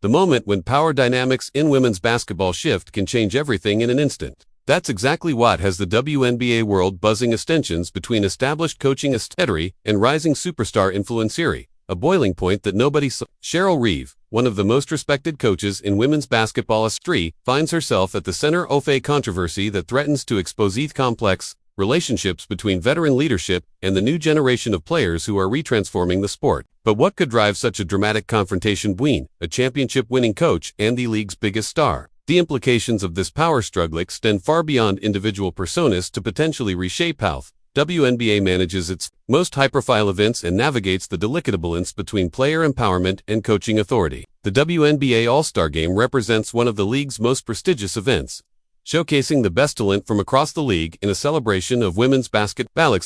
The moment when power dynamics in women's basketball shift can change everything in an instant. That's exactly what has the WNBA world buzzing, as tensions between established coaching authority and rising superstar influencery, a boiling point that nobody saw. Cheryl Reeve, one of the most respected coaches in women's basketball history, finds herself at the center of a controversy that threatens to expose the complex relationships between veteran leadership and the new generation of players who are retransforming the sport. But what could drive such a dramatic confrontation between a championship-winning coach and the league's biggest star? The implications of this power struggle extend far beyond individual personas to potentially reshape how WNBA manages its most high-profile events and navigates the delicate balance between player empowerment and coaching authority. The WNBA All-Star Game represents one of the league's most prestigious events, showcasing the best talent from across the league in a celebration of women's basketball.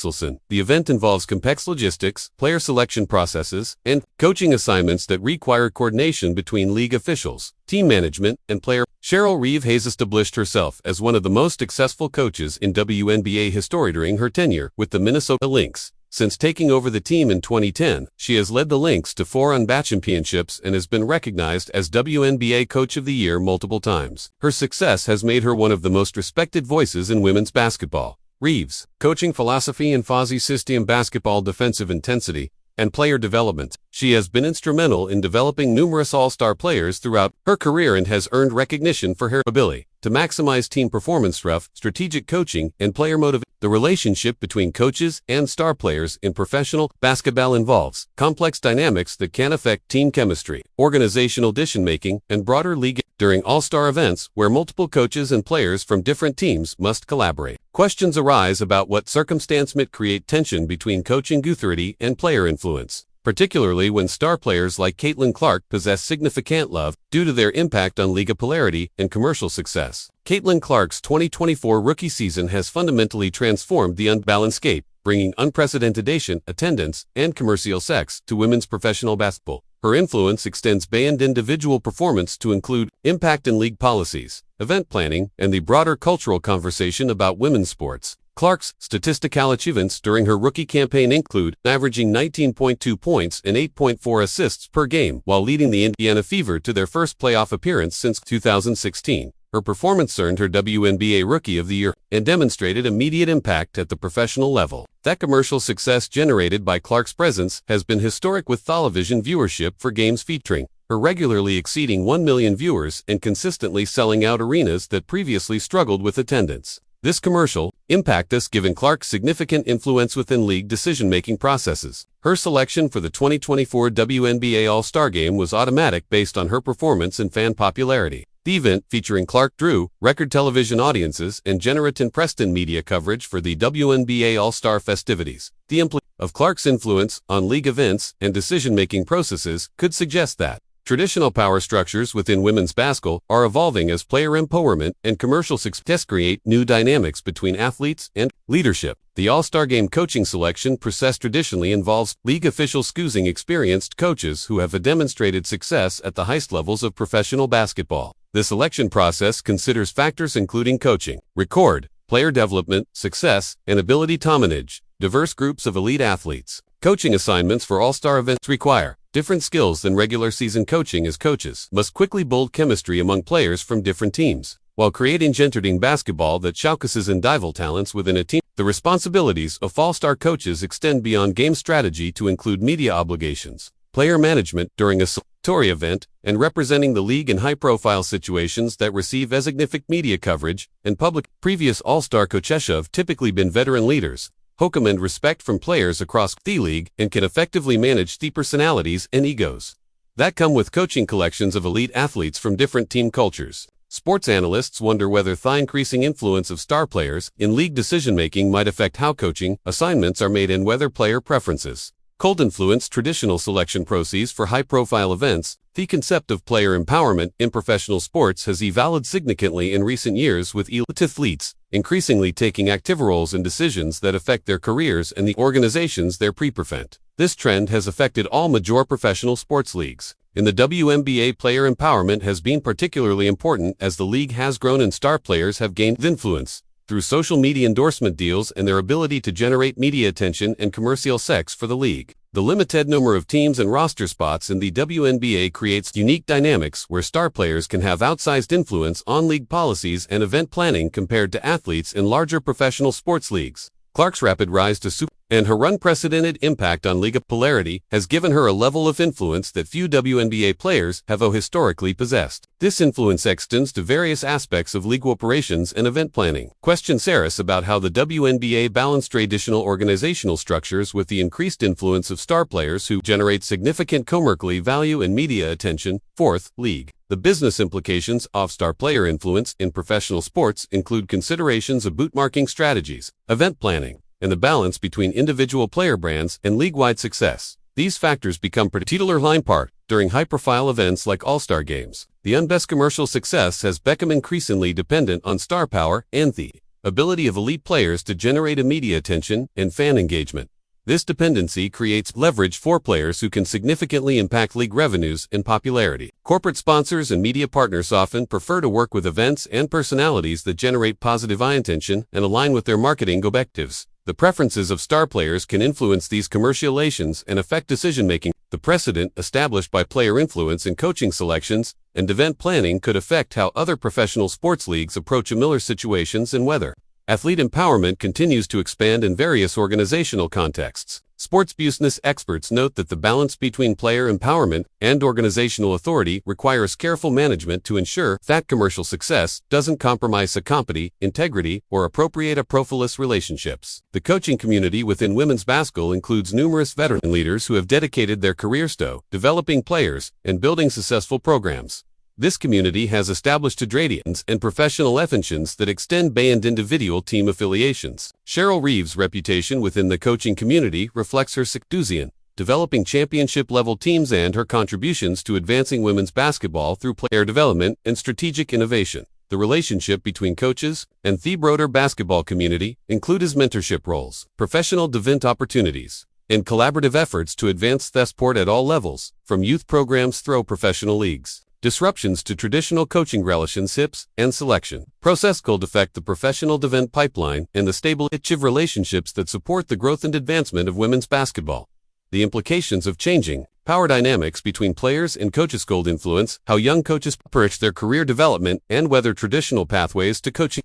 The event involves complex logistics, player selection processes, and coaching assignments that require coordination between league officials, team management, and player. Cheryl Reeve has established herself as one of the most successful coaches in WNBA history during her tenure with the Minnesota Lynx. Since taking over the team in 2010, she has led the Lynx to 4 NBA championships and has been recognized as WNBA Coach of the Year multiple times. Her success has made her one of the most respected voices in women's basketball. Reeve's coaching philosophy embodies system basketball defensive intensity and player development. She has been instrumental in developing numerous all-star players throughout her career and has earned recognition for her ability to maximize team performance through strategic coaching and player motivation. The relationship between coaches and star players in professional basketball involves complex dynamics that can affect team chemistry, organizational decision-making, and broader league. During all-star events, where multiple coaches and players from different teams must collaborate, questions arise about what circumstance might create tension between coaching authority and player influence, particularly when star players like Caitlin Clark possess significant love due to their impact on league popularity and commercial success. Caitlin Clark's 2024 rookie season has fundamentally transformed the landscape, bringing unprecedented attendance and commercial success to women's professional basketball. Her influence extends beyond individual performance to include impact in league policies, event planning, and the broader cultural conversation about women's sports. Clark's statistical achievements during her rookie campaign include averaging 19.2 points and 8.4 assists per game while leading the Indiana Fever to their first playoff appearance since 2016. Her performance earned her WNBA Rookie of the Year and demonstrated immediate impact at the professional level. That commercial success generated by Clark's presence has been historic, with television viewership for games featuring her regularly exceeding 1 million viewers and consistently selling out arenas that previously struggled with attendance. This commercial impact has given Clark significant influence within league decision-making processes. Her selection for the 2024 WNBA All-Star Game was automatic based on her performance and fan popularity. The event, featuring Clark, drew record television audiences and generated Preston media coverage for the WNBA All-Star festivities. The implication of Clark's influence on league events and decision-making processes could suggest that traditional power structures within women's basketball are evolving as player empowerment and commercial success create new dynamics between athletes and leadership. The All-Star Game coaching selection process traditionally involves league officials choosing experienced coaches who have demonstrated success at the highest levels of professional basketball. The selection process considers factors including coaching record, player development, success, and ability to manage diverse groups of elite athletes. Coaching assignments for all-star events require different skills than regular season coaching, as coaches must quickly build chemistry among players from different teams, while creating entertaining basketball that showcases individual talents within a team. The responsibilities of all-star coaches extend beyond game strategy to include media obligations, player management during a celebratory event, and representing the league in high-profile situations that receive significant media coverage and public. Previous all-star coaches have typically been veteran leaders who command respect from players across the league and can effectively manage the personalities and egos that come with coaching collections of elite athletes from different team cultures. Sports analysts wonder whether the increasing influence of star players in league decision-making might affect how coaching assignments are made and whether player preferences could influence traditional selection processes for high-profile events. The concept of player empowerment in professional sports has evolved significantly in recent years, with elite athletes increasingly taking active roles in decisions that affect their careers and the organizations they represent. This trend has affected all major professional sports leagues. In the WNBA, player empowerment has been particularly important as the league has grown and star players have gained influence through social media endorsement deals and their ability to generate media attention and commercial success for the league. The limited number of teams and roster spots in the WNBA creates unique dynamics where star players can have outsized influence on league policies and event planning compared to athletes in larger professional sports leagues. Clark's rapid rise to super and her unprecedented impact on league popularity has given her a level of influence that few WNBA players have historically possessed. This influence extends to various aspects of league operations and event planning. Question Saris about how the WNBA balanced traditional organizational structures with the increased influence of star players who generate significant commercial value and media attention. Fourth, league. The business implications of star player influence in professional sports include considerations of bootmarking strategies, event planning, and the balance between individual player brands and league-wide success. These factors become particular line part during high-profile events like All-Star Games. The unbest commercial success has become increasingly dependent on star power and the ability of elite players to generate media attention and fan engagement. This dependency creates leverage for players who can significantly impact league revenues and popularity. Corporate sponsors and media partners often prefer to work with events and personalities that generate positive eye attention and align with their marketing objectives. The preferences of star players can influence these commercializations and affect decision-making. The precedent established by player influence in coaching selections and event planning could affect how other professional sports leagues approach similar situations and whether athlete empowerment continues to expand in various organizational contexts. Sports business experts note that the balance between player empowerment and organizational authority requires careful management to ensure that commercial success doesn't compromise company, integrity, or appropriate profilous relationships. The coaching community within women's basketball includes numerous veteran leaders who have dedicated their careers to developing players and building successful programs. This community has established traditions and professional affiliations that extend beyond individual team affiliations. Cheryl Reeve's reputation within the coaching community reflects her enthusiasm, developing championship-level teams and her contributions to advancing women's basketball through player development and strategic innovation. The relationship between coaches and the broader basketball community includes mentorship roles, professional development opportunities, and collaborative efforts to advance the sport at all levels, from youth programs through professional leagues. Disruptions to traditional coaching relationships and selection process could affect the professional development pipeline and the stable relationships that support the growth and advancement of women's basketball. The implications of changing power dynamics between players and coaches could influence how young coaches approach their career development and whether traditional pathways to coaching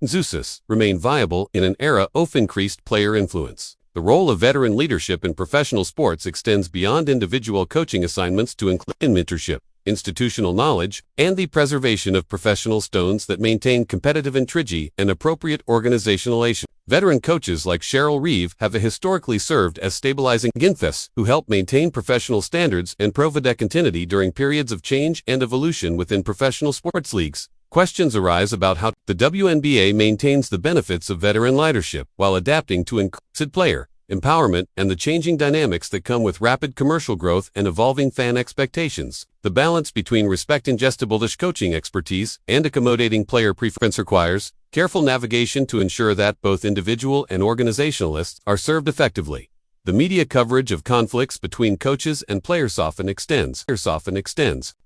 remain viable in an era of increased player influence. The role of veteran leadership in professional sports extends beyond individual coaching assignments to include mentorship, institutional knowledge, and the preservation of professional stones that maintain competitive integrity and appropriate organizational relation. Veteran coaches like Cheryl Reeve have historically served as stabilizing influences who help maintain professional standards and provide continuity during periods of change and evolution within professional sports leagues. Questions arise about how the WNBA maintains the benefits of veteran leadership while adapting to increased player empowerment and the changing dynamics that come with rapid commercial growth and evolving fan expectations. The balance between respecting established coaching expertise and accommodating player preference requires careful navigation to ensure that both individual and organizationalists are served effectively. The media coverage of conflicts between coaches and players often extends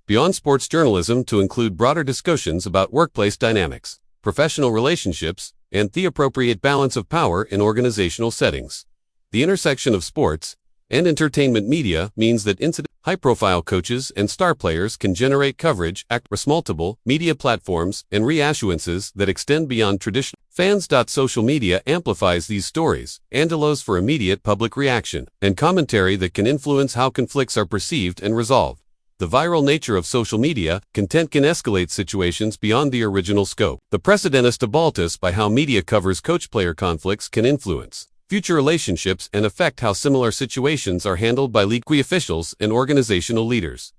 beyond sports journalism to include broader discussions about workplace dynamics, professional relationships, and the appropriate balance of power in organizational settings. The intersection of sports and entertainment media means that high-profile coaches and star players can generate coverage across multiple media platforms and reassurances that extend beyond traditional fans. Social media amplifies these stories and allows for immediate public reaction and commentary that can influence how conflicts are perceived and resolved. The viral nature of social media content can escalate situations beyond the original scope. The precedent is established by how media covers coach-player conflicts can influence future relationships and affect how similar situations are handled by league officials and organizational leaders.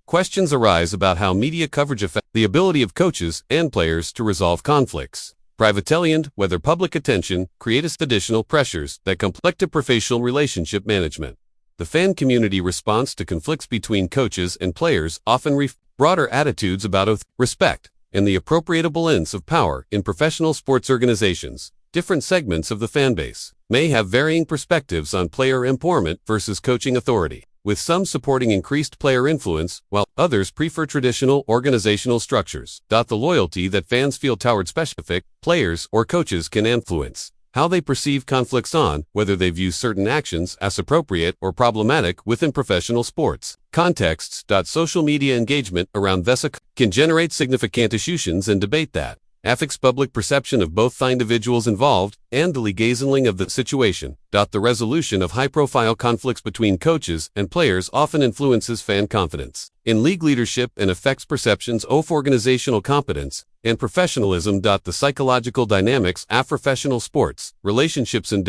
Questions arise about how media coverage affects the ability of coaches and players to resolve conflicts. Privately and whether public attention creates additional pressures that conflict to professional relationship management. The fan community response to conflicts between coaches and players often broader attitudes about respect and the appropriate balance of power in professional sports organizations. Different segments of the fanbase may have varying perspectives on player empowerment versus coaching authority, with some supporting increased player influence, while others prefer traditional organizational structures. The loyalty that fans feel toward specific players or coaches can influence how they perceive conflicts on, whether they view certain actions as appropriate or problematic within professional sports. Contexts. Social media engagement around VESA can generate significant issues and debate that affects public perception of both the individuals involved and the legationing of the situation. The resolution of high-profile conflicts between coaches and players often influences fan confidence in league leadership and affects perceptions of organizational competence and professionalism. The psychological dynamics of professional sports, relationships and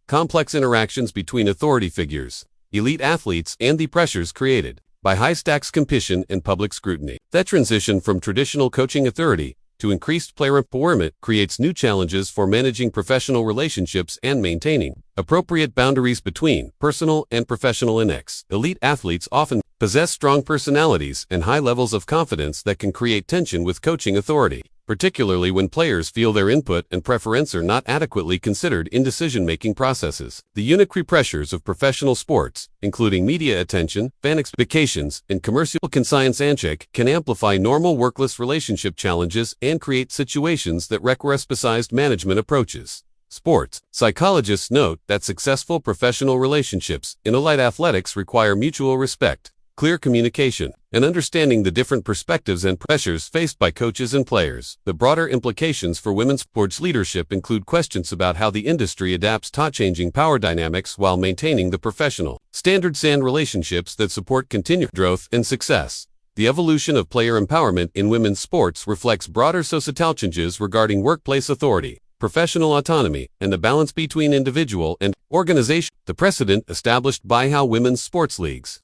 complex interactions between authority figures, elite athletes, and the pressures created by high-stakes competition and public scrutiny. That transition from traditional coaching authority to increased player empowerment creates new challenges for managing professional relationships and maintaining appropriate boundaries between personal and professional lives. Elite athletes often possess strong personalities and high levels of confidence that can create tension with coaching authority, particularly when players feel their input and preference are not adequately considered in decision-making processes. The unique pressures of professional sports, including media attention, fan expectations, and commercial conscience can amplify normal workless relationship challenges and create situations that require specialized management approaches. Sports psychologists note that successful professional relationships in elite athletics require mutual respect, clear communication, and understanding the different perspectives and pressures faced by coaches and players. The broader implications for women's sports leadership include questions about how the industry adapts to changing power dynamics while maintaining the professional standards and relationships that support continued growth and success. The evolution of player empowerment in women's sports reflects broader societal changes regarding workplace authority, professional autonomy, and the balance between individual and organization. The precedent established by how women's sports leagues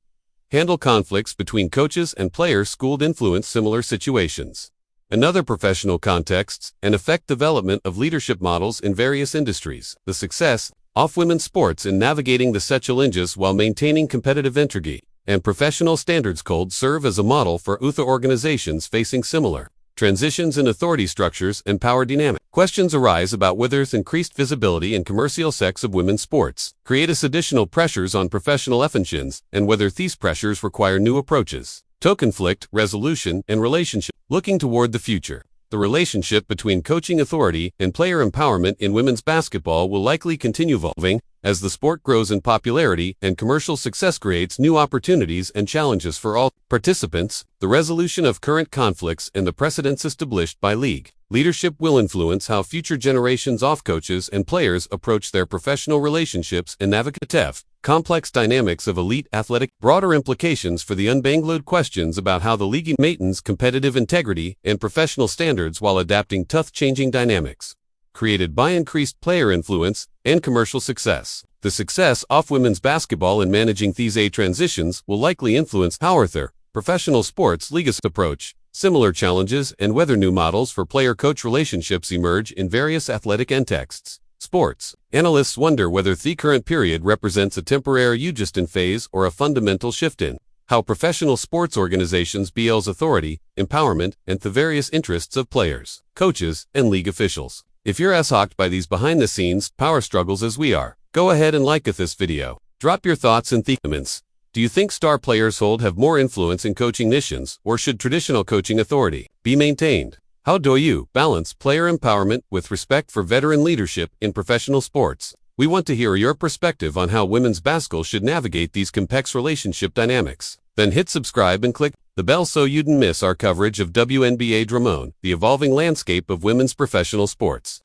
handle conflicts between coaches and players could influence similar situations. Another professional contexts and affect development of leadership models in various industries. The success of women's sports in navigating the challenges while maintaining competitive integrity and professional standards could serve as a model for other organizations facing similar transitions in authority structures and power dynamics. Questions arise about whether increased visibility and commercial sex of women's sports create additional pressures on professional functions and whether these pressures require new approaches to conflict resolution and relationship. Looking toward the future, the relationship between coaching authority and player empowerment in women's basketball will likely continue evolving as the sport grows in popularity and commercial success creates new opportunities and challenges for all participants. The resolution of current conflicts and the precedents established by league leadership will influence how future generations of coaches and players approach their professional relationships and navigate complex dynamics of elite athletic. Broader implications for the unbangled questions about how the league maintains competitive integrity and professional standards while adapting tough changing dynamics created by increased player influence and commercial success. The success of women's basketball in managing these transitions will likely influence how other professional sports leagues approach similar challenges and whether new models for player-coach relationships emerge in various athletic contexts. Sports analysts wonder whether the current period represents a temporary adjustment phase or a fundamental shift in how professional sports organizations balance authority, empowerment, and the various interests of players, coaches, and league officials. If you're as shocked by these behind-the-scenes power struggles as we are, go ahead and like this video. Drop your thoughts in the comments. Do you think star players have more influence in coaching missions, or should traditional coaching authority be maintained? How do you balance player empowerment with respect for veteran leadership in professional sports? We want to hear your perspective on how women's basketball should navigate these complex relationship dynamics. Then hit subscribe and click the bell so you don't miss our coverage of WNBA Dramon, the evolving landscape of women's professional sports.